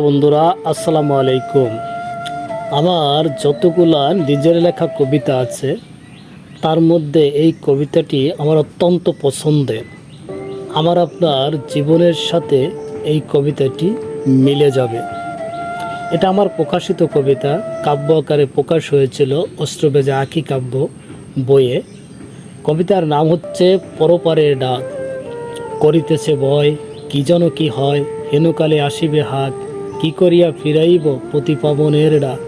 বন্ধুরা, আসসালামু আলাইকুম। আমার যতগুলা নিজের লেখা কবিতা আছে তার মধ্যে এই কবিতাটি আমার অত্যন্ত পছন্দের। আমার আপনার জীবনের সাথে এই কবিতাটি মিলে যাবে। এটা আমার প্রকাশিত কবিতা, কাব্য আকারে প্রকাশ হয়েছিল অস্ত্রবেজা আঁকি কাব্য বইয়ে। কবিতার নাম হচ্ছে পরপারের ডাক। করিতেছে ভয়, কি যেন কি হয়, হেনকালে আসিবে হাক, কি করিয়া ফিরাইব প্রতিপাবনের ডাক।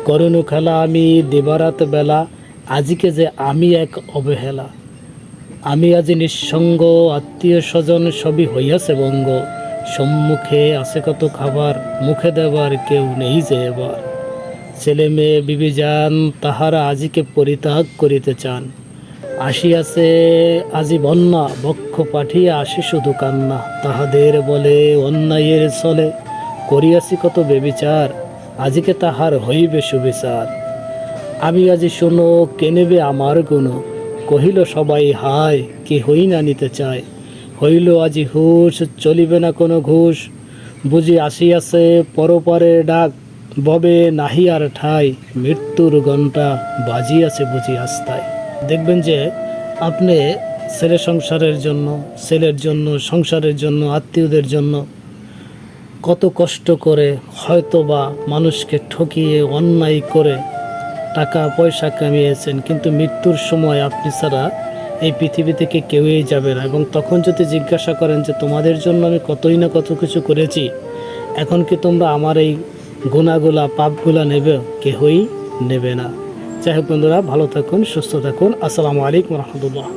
করুণ খেলা আমি দিবারাত বেলা, আজিকে যে আমি এক অবহেলা। আমি আজি নিঃসঙ্গ, আত্মীয় স্বজন সবই হইয়াছে বঙ্গ। সম্মুখে আছে কত খাবার, মুখে দেবার কেউ নেই যে এবার। ছেলে মেয়ে বিবিজান তাহারা আজিকে পরিত্যাগ করিতে চান। আসিয়াছে আজি বন্যা, বক্ষ পাঠিয়া আসি শুধু কান্না। তাহাদের বলে অন্যায়ের চলে, করিয়াছি কত বেবিচার, আজিকে তাহার হইবে সুবিচার। আমি আজি শোনো, কে নেবে আমার গুণ, কহিল সবাই হায়, কে হই না নিতে চায়। হইল আজি হুশ, চলিবে না কোনো ঘুষ, বুঝি আসিয়াছে পরপারের ডাক। ববে নাহি আর ঠাই, মৃত্যুর ঘণ্টা বাজিয়াছে বুঝি আস্তায়। দেখবেন যে আপনি ছেলে সংসারের জন্য, ছেলের জন্য, সংসারের জন্য, আত্মীয়দের জন্য কত কষ্ট করে হয়তো বা মানুষকে ঠকিয়ে অন্যায় করে টাকা পয়সা কামিয়েছেন, কিন্তু মৃত্যুর সময় আপনি ছাড়া এই পৃথিবী থেকে কেউই যাবে না। এবং তখন যদি জিজ্ঞাসা করেন যে তোমাদের জন্য আমি কতই না কত কিছু করেছি, এখন কি তোমরা আমার এই গুণাগুলা পাপগুলা নেবে? কেহই নেবে না। যাই হোক বন্ধুরা, ভালো থাকুন, সুস্থ থাকুন। আসসালামু আলাইকুম রহমতুল্লাহ।